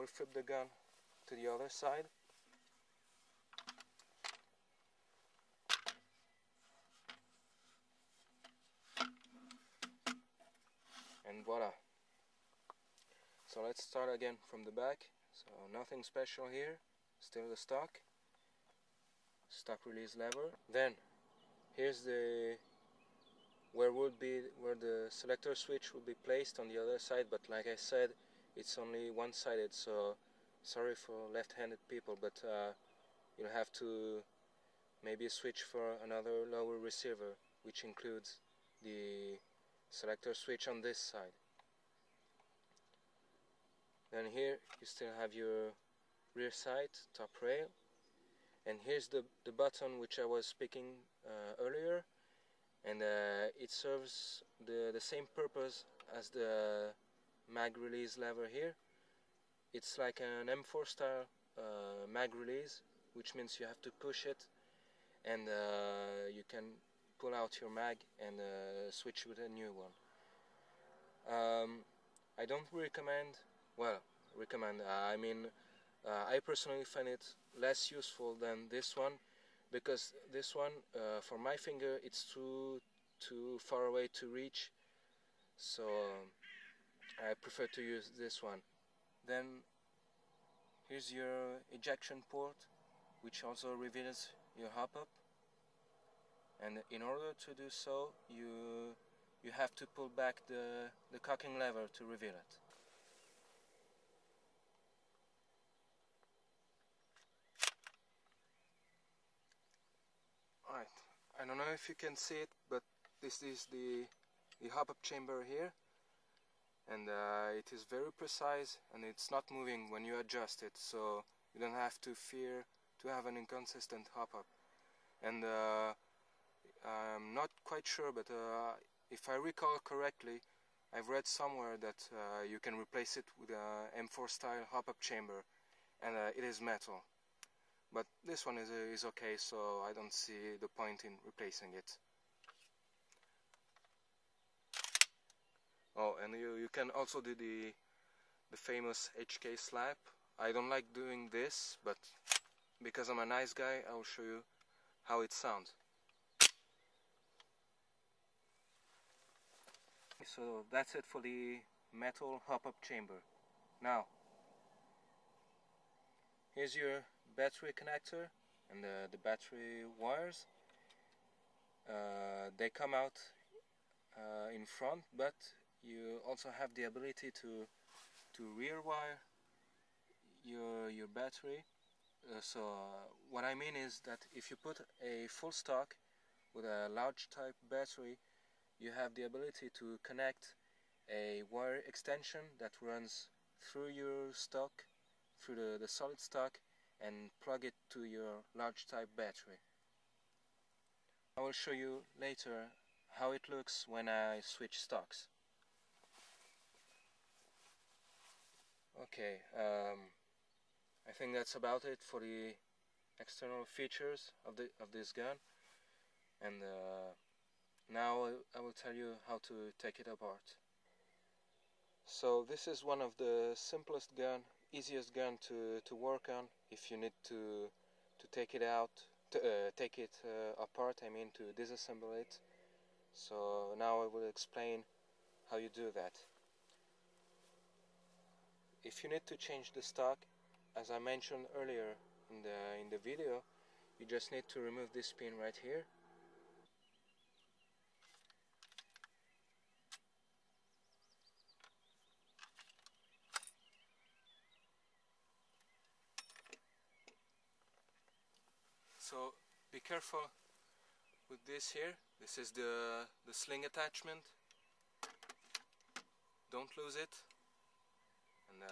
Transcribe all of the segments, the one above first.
will flip the gun to the other side. And voila. So let's start again from the back. So nothing special here, still the stock release lever. Then here's where the selector switch will be placed on the other side, but like I said, it's only one-sided, so sorry for left-handed people, but you'll have to maybe switch for another lower receiver, which includes the selector switch on this side. Then here you still have your rear sight, top rail, and here's the button which I was speaking earlier, and it serves the same purpose as the mag release lever here. It's like an M4 style mag release, which means you have to push it, and you can pull out your mag and switch with a new one. I don't recommend, I personally find it less useful than this one, because this one, for my finger, it's too far away to reach, so I prefer to use this one. Then here's your ejection port, which also reveals your hop-up, and in order to do so, you have to pull back the cocking lever to reveal it. Alright, I don't know if you can see it, but this is the hop-up chamber here, and it is very precise, and it's not moving when you adjust it, so you don't have to fear to have an inconsistent hop-up. And I'm not quite sure, but if I recall correctly, I've read somewhere that you can replace it with a M4 style hop-up chamber, and it is metal. But this one is okay, so I don't see the point in replacing it. Oh, and you can also do the famous HK slap. I don't like doing this, but because I'm a nice guy, I will show you how it sounds. So that's it for the metal hop-up chamber. Now, here's your battery connector and the battery wires. They come out in front, but you also have the ability to rear wire your battery. So what I mean is that if you put a full stock with a large type battery, you have the ability to connect a wire extension that runs through your stock, through the solid stock, and plug it to your large type battery. I will show you later how it looks when I switch stocks. Okay, I think that's about it for the external features of this gun, and now I will tell you how to take it apart. So this is one of the simplest easiest gun to work on if you need to take it out, take it apart, I mean to disassemble it. So now I will explain how you do that. If you need to change the stock, as I mentioned earlier in the video, you just need to remove this pin right here. So be careful with this here. This is the sling attachment. Don't lose it. And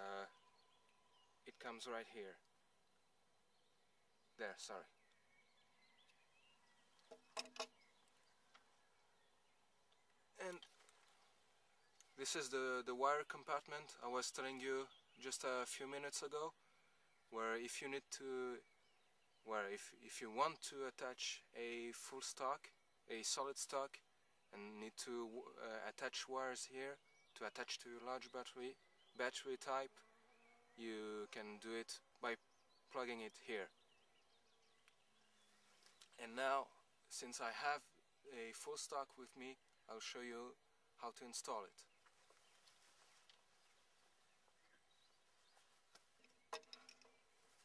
it comes right here. There, sorry. And this is the wire compartment I was telling you just a few minutes ago, where if you need to, if you want to attach a full stock, a solid stock, and need to attach wires here to attach to your large battery type, you can do it by plugging it here. And now, since I have a full stock with me, I'll show you how to install it.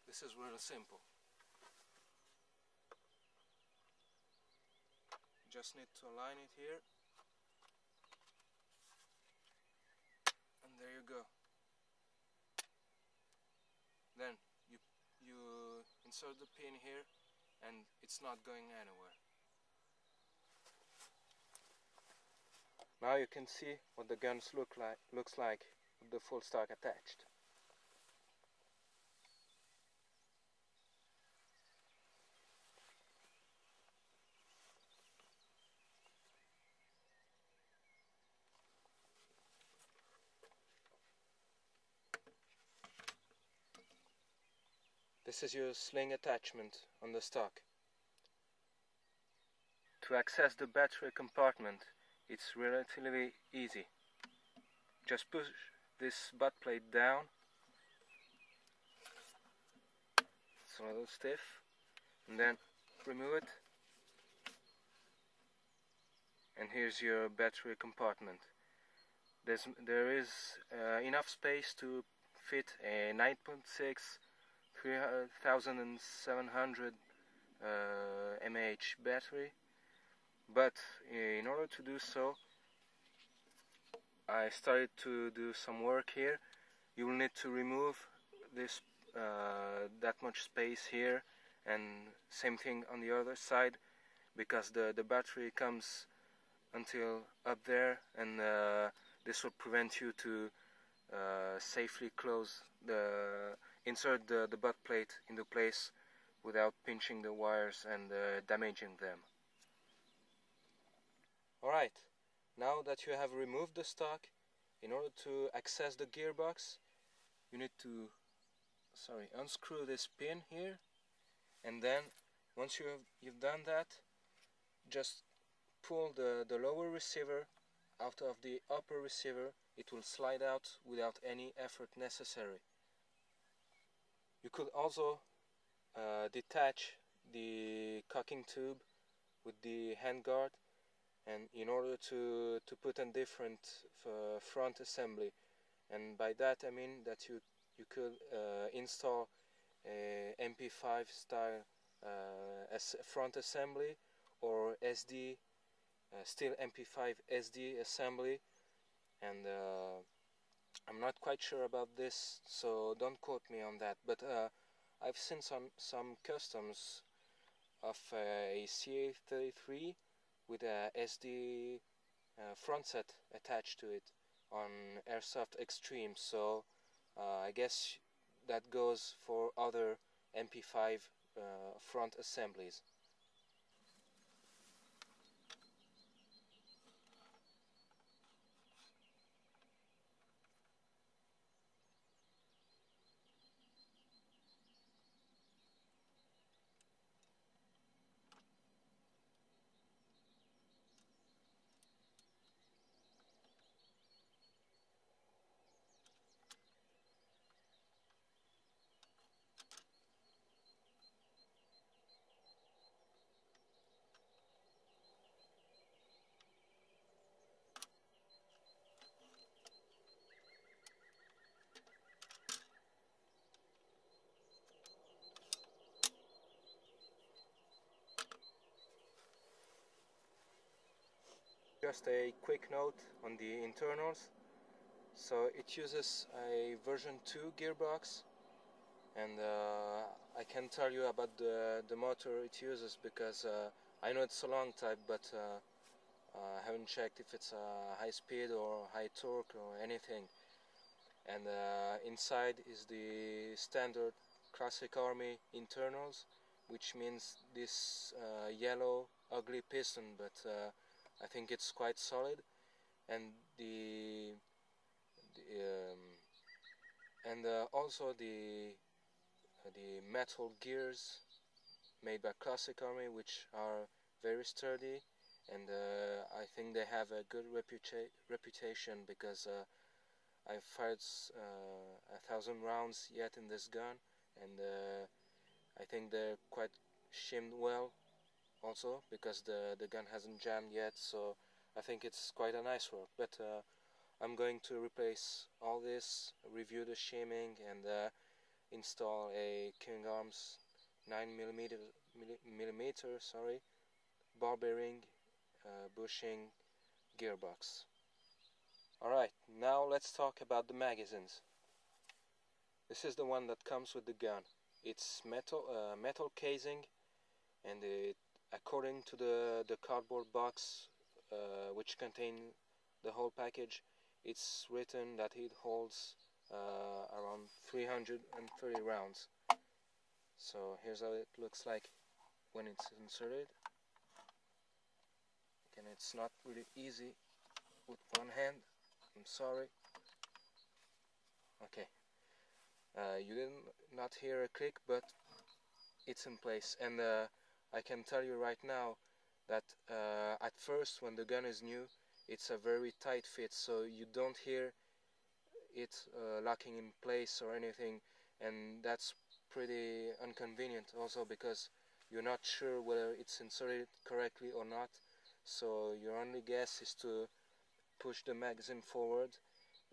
This is really simple. Just need to align it here, and there you go. Then you insert the pin here, and it's not going anywhere. Now you can see what the guns looks like with the full stock attached. This is your sling attachment on the stock. To access the battery compartment, it's relatively easy. Just push this butt plate down. It's a little stiff, and then remove it, and here's your battery compartment. There is enough space to fit a 9.6 3700 mAh battery, but in order to do so, I started to do some work here. You will need to remove this that much space here, and same thing on the other side, because the battery comes until up there, and this will prevent you to safely insert the butt plate into place without pinching the wires and damaging them. Alright, now that you have removed the stock, in order to access the gearbox, you need to unscrew this pin here, and then once you've done that, just pull the lower receiver out of the upper receiver. It will slide out without any effort necessary. You could also detach the cocking tube with the handguard, and in order to put a different front assembly, and by that I mean that you could install a MP5 style front assembly, or SD still MP5 SD assembly, and I'm not quite sure about this, so don't quote me on that, but I've seen some customs of a CA33 with a SD front set attached to it on Airsoft Extreme, so I guess that goes for other MP5 front assemblies. Just a quick note on the internals. So it uses a version 2 gearbox, and I can tell you about the motor it uses because I know it's a long type, but I haven't checked if it's a high speed or high torque or anything. And inside is the standard Classic Army internals, which means this yellow ugly piston, but I think it's quite solid, and also the metal gears made by Classic Army, which are very sturdy, and I think they have a good reputation because I've fired 1,000 rounds yet in this gun, and I think they're quite shimmed well also, because the gun hasn't jammed yet, so I think it's quite a nice work. But I'm going to replace all this, review the shimming, and install a King Arms 9mm ball bearing bushing gearbox. Alright, now let's talk about the magazines. This is the one that comes with the gun. It's metal casing, and according to the cardboard box which contains the whole package, it's written that it holds around 330 rounds. So here's how it looks like when it's inserted. Again, it's not really easy with one hand, I'm sorry. Okay, you did not hear a click, but it's in place, and I can tell you right now that at first, when the gun is new, it's a very tight fit, so you don't hear it locking in place or anything, and that's pretty inconvenient also, because you're not sure whether it's inserted correctly or not, so your only guess is to push the magazine forward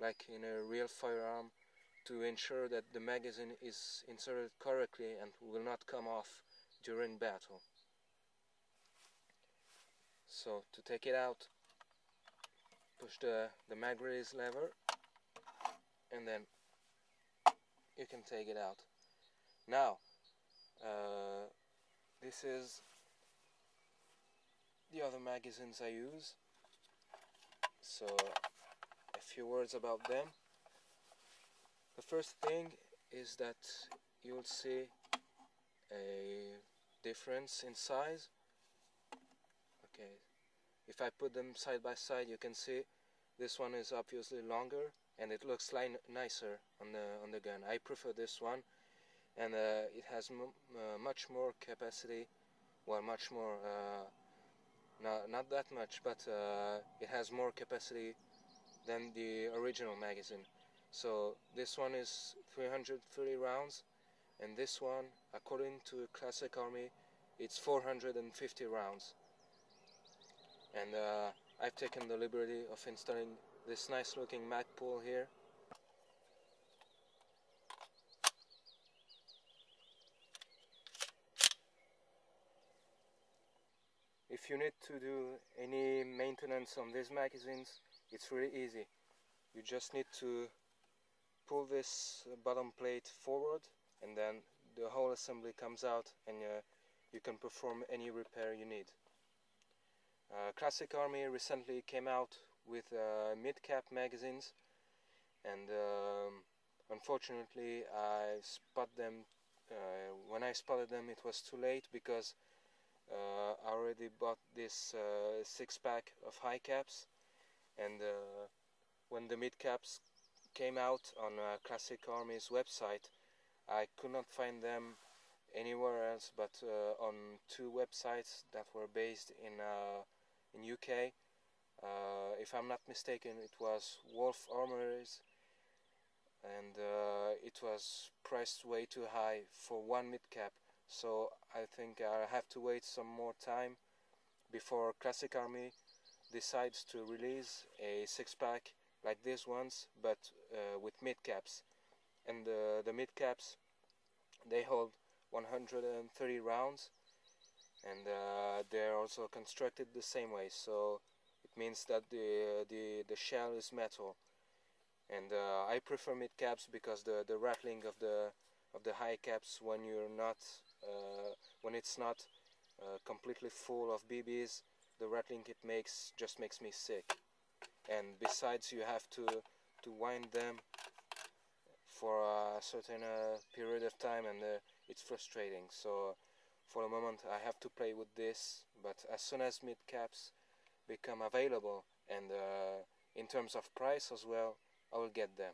like in a real firearm, to ensure that the magazine is inserted correctly and will not come off during battle. So to take it out, push the mag release lever, and then you can take it out. Now, this is the other magazines I use, so a few words about them. The first thing is that you'll see a difference in size. Okay, if I put them side by side, you can see this one is obviously longer and it looks nicer on the gun. I prefer this one, and it has much more capacity. Well, much more, not that much, but it has more capacity than the original magazine. So this one is 330 rounds, and this one, according to Classic Army, it's 450 rounds. And I've taken the liberty of installing this nice looking mag pull here. If you need to do any maintenance on these magazines, it's really easy. You just need to pull this bottom plate forward, and then the whole assembly comes out, and you can perform any repair you need. Classic Army recently came out with mid-cap magazines, and unfortunately when I spotted them, it was too late, because I already bought this 6-pack of high caps, and when the mid caps came out on Classic Army's website, I could not find them anywhere else but on 2 websites that were based in UK. If I'm not mistaken, it was Wolf Armories, and it was priced way too high for one mid cap. So I think I have to wait some more time before Classic Army decides to release a 6-pack like these ones, but with mid caps. And the mid caps, they hold 130 rounds, and they're also constructed the same way. So it means that the shell is metal. And I prefer mid caps because the rattling of the high caps when it's not completely full of BBs, the rattling it makes just makes me sick. And besides, you have to wind them for a certain period of time, and it's frustrating. So for the moment I have to play with this, but as soon as mid caps become available, and in terms of price as well, I will get them.